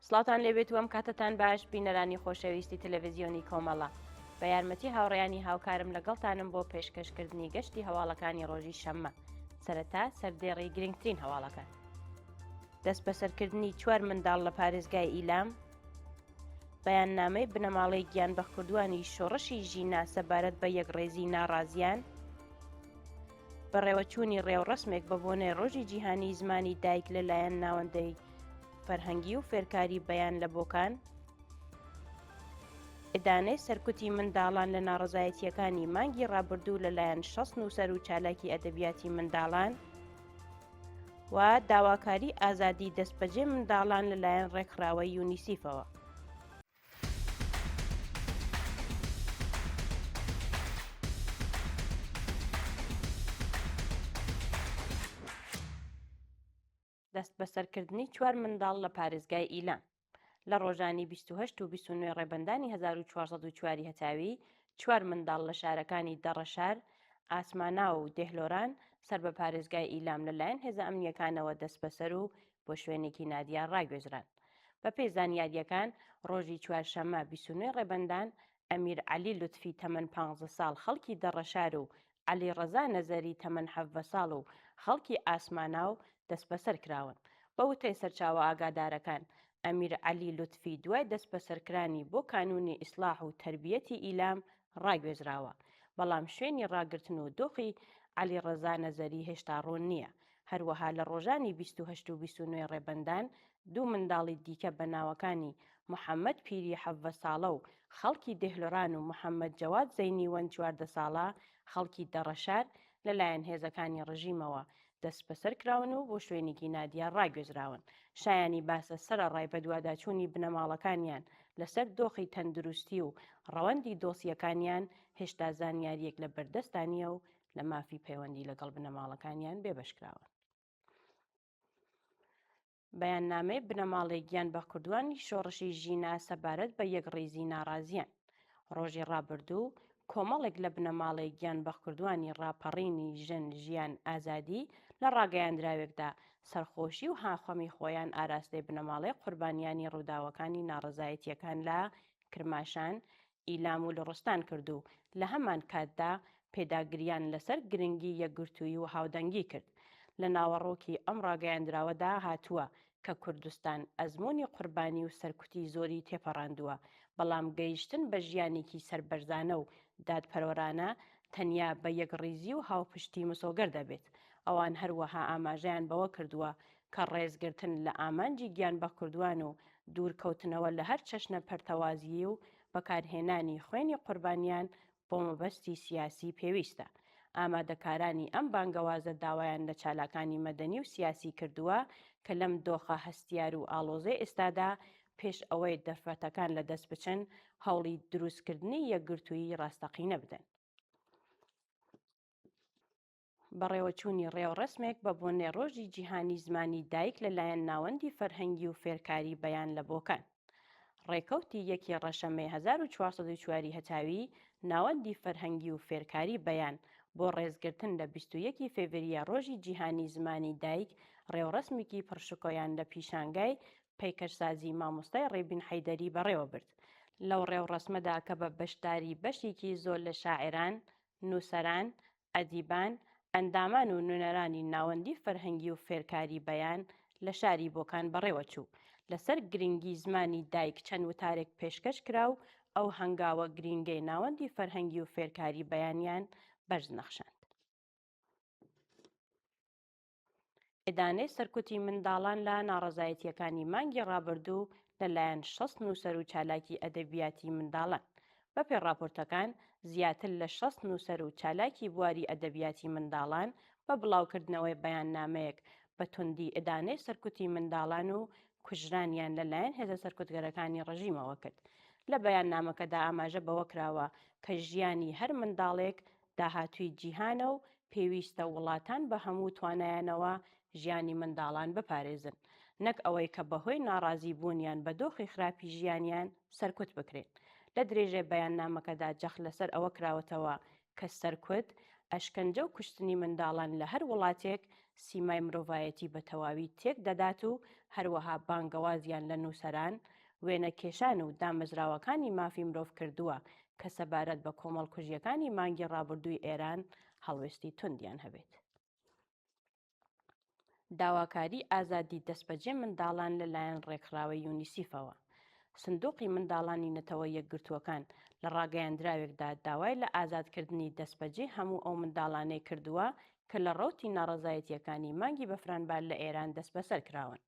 سڵاتان لێبێت وەم کاتتان باش بینەرانی خۆشەویستی تەلەڤیزیۆنی کۆمەڵە بە یارمەتی هاوڕێیانی هاوکارم لەگەڵتانم بۆ پێشکەشکردنی گەشتی هەواڵەکانی ڕۆژی شەممە سەرەتا سەردێڕی گرنگترین هەواڵەکان دەست بەسەرکردنی 4 منداڵ لە پارێزگای ئیلام بەیاننامەی بنەماڵەی گیانبەخکردووانی شۆڕشی ژینا سەبارەت بە یەکڕێزی ناڕازیان بەڕێوەچوونی ڕێوڕەسمێک بە بۆنەی ڕۆژی جیهانی زمانی دایک لەلایەن ناوەندەی فەرهەنگی و فێرکاری بەیان لە بۆکان ئێدانەی سەرکوتی منداڵان لە ناڕەزایەتیەکانی مانگی ڕابردوو لەلایەن شەست نووسەر و چالاکی ئەدەبیاتی منداڵان و داواکاری ئازادی دەستبەجێ منداڵان لەلایەن ڕێکخراوەی یونیسیفەوە. دەست بەسەرکردنی 4 منداڵ لە پارێزگای ئیلام لە ڕۆژانی 28 و 29 ڕێبەندانی 1404 هەتاوی 4 منداڵ لە شارەکانی دەڕەشار، ئاسماناو و دێهلۆران سەر بە پارێزگای ئیلام لەلایەن هێزە ئەمنیەکانەوە دەست بەسەر و بۆ شوێنێکی نادیار ڕاگوێزران. بە پێی زانیاریەکان ڕۆژی چوارشەممە 29 ڕێبەندان ئەمیر عەلی لوتفی تەمەن 15 ساڵ خەڵکی دەڕەشار و عەلی ڕەزا نەزەری تەمەن 17 ساڵ و خەڵکی ئاسماناو دەست بەسەر کراون. بە وتەی سەرچاوە ئاگادارەکان ئەمیر عەلی لوتفی دوای دەست بەسەرکرانی بۆ کانونی ئیسلاح و تەربیەتی ئیلام ڕاگوێزراوە، بەڵام شوێنی ڕاگرتن و دۆخی عەلی ڕەزا نەزەری هێشتا ڕوون نییە. هەروەها لە ڕۆژانی 28 و 29 ڕێبەندان دوو منداڵی دیکە بە ناوەکانی محەممەد پیری 17 ساڵە و خەڵکی دێهلۆران و محەممەد جەواد زەینی وەن 14 ساڵە خەڵکی دەڕەشار لەلایەن هێزەکانی ڕژیمەوە دەست بەسەر کراون و بۆ شوێنێکی نادیار ڕاگوێزراون. شایانی باسە سەرەڕای بە دوواداچوونی بنەماڵەکانیان لەسەر دۆخی تەندروستی و ڕەوەندی دۆسیەکانیان هێشتا زانیاریەک لە بەردەستانیە و لە مافی پەیوەندی لەگەڵ بنەماڵەکانیان بێبەشکراون. بەیاننامەی بنەماڵەی گیانبەخکردووانی شۆڕشی ژینا سەبارەت بە یەکڕێزی ناڕازیان ڕۆژی ڕابردوو کۆمەڵێک لە بنەماڵەی گیانبەخکردووانی ڕاپەڕینی ژن ژیان ئازادی لە ڕاگەیاندراوێکدا سەرخۆشی و هاخەمی خۆیان ئاراستەی بنەماڵەی قوربانیانی ڕووداوەکانی ناڕەزایەتیەکان لە کرماشان، ئیلام و لڕستان کردو لە هەمان کاتدا پێداگریان لەسەر گرنگی یەکگرتووی و هاودەنگی کرد. لە ناوەڕۆکی ئەم ڕاگەیاندراوەدا هاتووە کە کوردستان ئەزمموی قوربانی و سەرکوتی زۆری تێپەڕاندووە، بەڵام گەیشتن بە ژیانێکی سربەرزانە و دادپەروەرانە تەنیا بە یەکڕێزی و هاوپشتی مسۆگەر دەبێت. ئەوان هەروەها ئاماژەیان بەوە کردووە کە ڕێزگرتن لە ئامانجی گیانبەخکردووان و دوورکەوتنەوە لە هەر چەشنە پەرتەوازیی و بەکارهێنانی خوێنی قوربانیان بۆ مەبەستی سیاسی پێویستە. ئامادەکارانی ئەم بانگەوازە داوایان لە چالاکانی مەدەنی و سیاسی کردووە کە لەم دۆخە هەستیار و ئاڵۆزەی ئێستادا پێش ئەوەی دەرفەتەکان لە دەست بچن هەوڵی دروستکردنی یەکگرتووی ڕاستەقینە بدەن. بەڕێوەچوونی ڕێوڕەسمێک بە بۆنەی ڕۆژی جیهانی زمانی دایک لەلایەن ناوەندی فەرهەنگی و فێرکاری بەیان لە بۆکان. ڕێکەوتی یەکی ڕەشەمەی 1404 هەتاوی ناوەندی فەرهەنگی و فێرکاری بەیان بۆ ڕێزگرتن لە 21 فێڤریە ڕۆژی جیهانی زمانی دایک ڕێوڕەسمێکی پڕشکۆیان لە پیشانگای پەیکەشسازی مامۆستای ڕێبین حەیدەری بەڕێوە برد. لەو ڕێوڕەسمەدا کە بە بەشداری بەشێکی زۆر لە شاعران، نووسەران، ئەدیبان، ئەندامان و نوێنەرانی ناوەندی فەرهەنگی و فێرکاری بەیان لە شاری بۆکان بەڕێوەچوو. لەسەر گرنگی زمانی دایک چەند وتارێک پێشکەش کرا و ئەو هەنگاوە گرنگەی ناوەندی فەرهەنگی و فێرکاری بەیانیان بەرز نەخشاند. ئێدانەی سەرکوتی منداڵان لە ناڕەزایەتیەکانی مانگی ڕابردوو لەلایەن 60 نووسەر و چالاکی ئەدەبیاتی منداڵان. بەپێی راپۆرتەکان زیاتر لە 60 نووسەر و چالاکی بواری ئەدەبیاتی منداڵان بە بڵاوکردنەوەی بەیاننامەیەک بە توندی ئێدانەی سەرکوتی منداڵان و کوژرانیان لەلایەن هێزە سەرکوتگەرەکانی ڕژیمەوە کرد. لە بەیاننامەکەدا ئاماژە بەوە کراوە کە ژیانی هەر منداڵێک داهاتووی جیهانە و پێویستە وڵاتان بە هەموو توانایانەوە ژیانی منداڵان بپارێزن، نەک ئەوەی کە بەهۆی ناڕازی بوونیان بە دۆخی خراپی ژیانیان سەرکوت بکرێن. لە درێژەی بەیاننامەکەدا جەخت لەسەر ئەوە کراوەتەوە کە سەرکوت ئەشکەنجە و کوشتنی منداڵان لە هەر وڵاتێک سیمای مرۆڤایەتی بە تەواوی تێک دەدات و هەروەها بانگەوازیان لە نووسەران وێنە کێشان و دامەزراوەکانی مافی مرۆڤ کردووە کە سەبارەت بە کۆمەڵ کوژیەکانی مانگی ڕابردووی ئێران هەڵوێستی توندیان هەبێت. داواکاری ئازادی دەستبەجێ منداڵان لەلایەن ڕێکخراوەی یونیسیفەوە. سندوقی منداڵانی نەتەوە یەکگرتووەکان لە ڕاگەیاندراوێکدا داوای لە ئازادکردنی دەستبەجێ هەموو ئەو منداڵانەی کردووە کە لە ڕەوتی ناڕەزایەتیەکانی مانگی بەفرانبار لە ئێران دەست بەسەر کراون.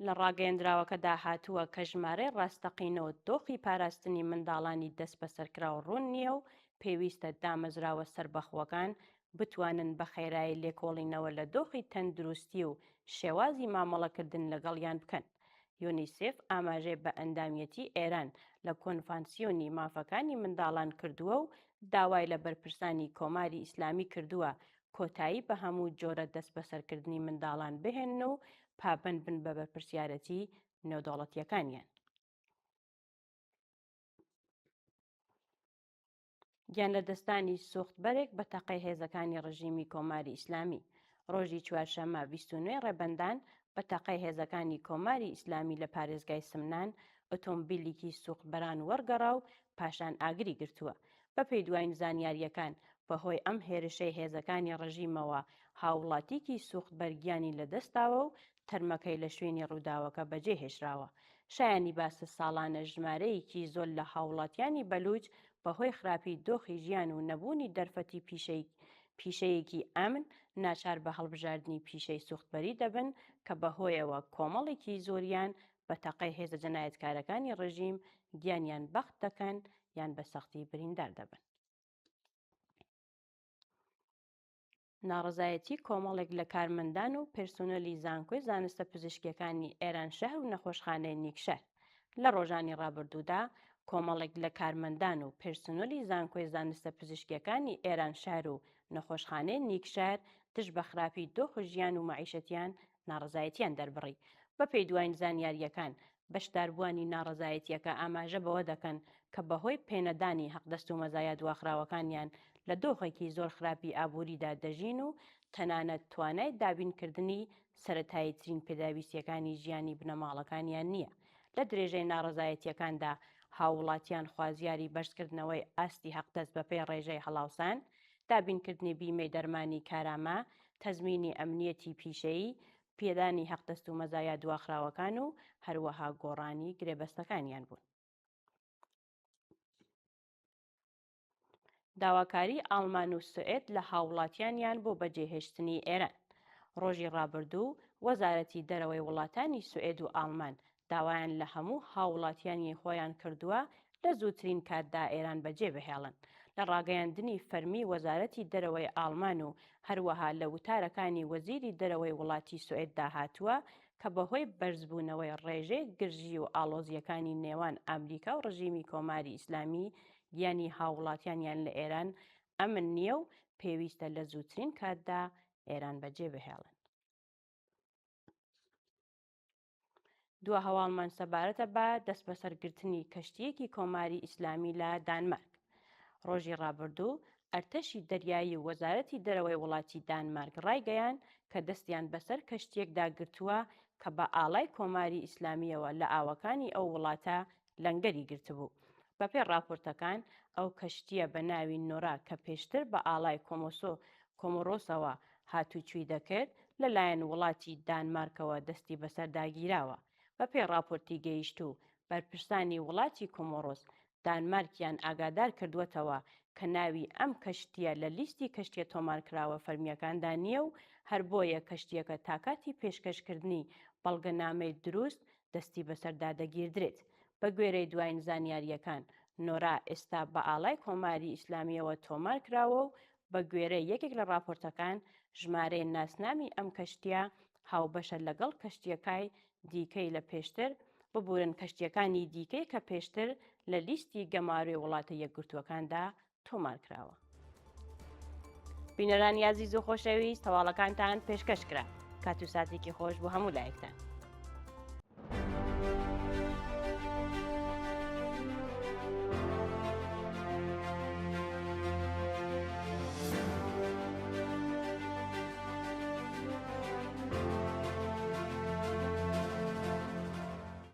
لە ڕاگەیاندراوەکەدا هاتووە کە ژمارەی ڕاستەقینەوە دۆخی پاراستنی منداڵانی دەست بەسەرکراو ڕوون نییە و پێویستە دامەزراوە سەربەخوەکان بتوانن بە خێرایی لێکۆڵینەوە لە دۆخی تەندروستی و شێوازی مامەڵەکردن لەگەڵیان بکەن. یونیسف ئاماژەی بە ئەندامیەتی ئێران لە کۆنفانسیۆنی مافەکانی منداڵان کردووە و داوای لە بەرپرسانی کۆماری ئیسلامی کردووە کۆتایی بە هەموو جۆرە دەست بەسەرکردنی منداڵان بهێن و پابند بن بە بەرپرسیارەتی نێودەوڵەتیەکانیان. گیان لە دەستانی سوختبەرێک بە تەقەی هێزەکانی ڕژیمی کۆماری ئیسلامی. ڕۆژی چوارشەممە 29 ڕێبەندان بە تەقەی هێزەکانی کۆماری ئیسلامی لە پارێزگای سمنان ئۆتۆمبیلێکی سوختبەران وەرگەڕا و پاشان ئاگری گرتووە. بە پێی دوای زانیاریەکان بەهۆی ئەم هێرشەی هێزەکانی ڕژیمەوە هاوڵاتیکی سوختبەرگیانی لەدەستاوە و تەرمەکەی لە شوێنی ڕووداوەکە بەجێهێشراوە. شایانی باسە ساڵانە ژمارەیەکی زۆر لە هاوڵاتیانی بەلوچ بەهۆی خراپی دۆخی ژیان و نەبوونی دەرفەتی پیشەیەکی ئەمن ناچار بە هەڵبژاردننی پیشەی سوختبەری دەبن کە بەهۆیەوە کۆمەڵێکی زۆریان بە تەقەی هێزە جەنایەتکارەکانی ڕژیم گیانیان بەخت دەکەن یان بە سەختی بریندار دەبن. ناڕەزایەتی کۆمەڵێک لە کارمەندان و پێرسۆنەلی زانکۆی زانستە پزیشکیەکانی ئێران شەهر و نەخۆشخانەی نیکشار. لە ڕۆژانی ڕابردوودا کۆمەڵێک لە کارمەندان و پێرسۆنەلی زانکۆی زانستە پزیشکیەکانی ئێران شار و نەخۆشخانەی نیکشار دژ بە خراپی دۆخ ژیان و مەعیشەتیان ناڕەزایەتیان دەربڕی. بە پێی دوای زانیاریەکان بەشداربووانی ناڕەزایەتیەکە ئاماژە بەوە دەکەن کە بەهۆی پێنەدانی حەقدەست و مەزایە دواخراوەکانیان لە دۆخێکی زۆر خراپی ئابووریدا دەژین و تەنانەت توانای دابینکردنی سەرەتاییترین پێداویستیەکانی ژیانی بنەماڵەکانیان نییە. لە درێژەی ناڕەزایەتیەکاندا هاوڵاتیان خوازیاری بەرزکردنەوەی ئاستی حەقدەست بەپێی ڕێژەی هەڵاوسان، دابینکردنی بیمەی دەرمانی کارامە، تەزمینی ئەمنیەتی پیشەیی، پێدانی حەقدەست و مەزایە دواخراوەکان و هەروەها گۆڕانی گرێبەستەکانیان بوون. داواکاری ئاڵمان و سوئێد لە هاوڵاتیانیان بۆ بەجێهێشتنی ئێران. ڕۆژی ڕابردوو وەزارەتی دەرەوەی وڵاتانی سوئێد و ئاڵمان داوایان لە هەموو هاوڵاتیانی خۆیان کردووە لە زووترین کاتدا ئێران بەجێ بهێڵن. لە ڕاگەیاندنی فەرمی وەزارەتی دەرەوەی ئاڵمان و هەروەها لە وتارەکانی وەزیری دەرەوەی وڵاتی سوئێددا هاتووە کە بەهۆی بەرزبوونەوەی ڕێژەی گرژی و ئاڵۆزیەکانی نێوان ئەمریکا و ڕژیمی کۆماری ئیسلامی گیانی هاوڵاتیانیان لە ئێران ئەمن نییە و پێویستە لە زووترین کاتدا ئێران بەجێ بهێڵن. دووە هەواڵمان سەبارەتە بە دەست بەسەرگرتنی کەشتیەکی کۆماری ئیسلامی لە دانمارک. ڕۆژی ڕابردوو ئەرتەشی دەریایی وەزارەتی دەرەوەی وڵاتی دانمارک ڕایگەیان کە دەستیان بەسەر کەشتیەکدا گرتووە کە بە ئاڵای کۆماری ئیسلامیەوە لە ئاوەکانی ئەو وڵاتە لەنگەری گرتبوو. بەپێی راپۆرتەکان ئەو کەشتیە بە ناوی نۆرا کە پێشتر بە ئاڵای کۆمۆرۆسەوە هاتوچووی دەکرد لەلایەن وڵاتی دانمارکەوە دەستی بەسەرداگیراوە. بەپێی راپۆرتی گەیشتوو بەرپرسانی وڵاتی کۆمۆرۆس دانمارکیان ئاگادار کردووەتەوە کە ناوی ئەم کەشتیە لە لیستی کەشتیە تۆمارکراوە فەرمیەکاندا نییە و هەر بۆیە کەشتیەکە تاکاتی پێشکەشکردنی بەڵگەنامەی دروست دەستی بەسەردا دەگیردرێت. بە گوێرەی دوای زانیاریەکان نۆرا ئێستا بە ئاڵای کۆماری ئیسلامیەوە تۆمار کراوە و بە گوێرەی یەکێک لە راپۆرتەکان ژمارەی ناسنامی ئەم کەشتیە هاوبەشە لەگەڵ کەشتیەکای دیکەی لە پێشتر ببورن کەشتیەکانی دیکەی کە پێشتر لە لیستی گەماروی وڵاتە یەکگرتووەکاندا تۆمار کراوە. بینەرانی عەزیز و خۆشەویست، هەواڵەکانتان پێشکەش کرا. کات و ساتێکی خۆش بۆ هەموو لایەکتان.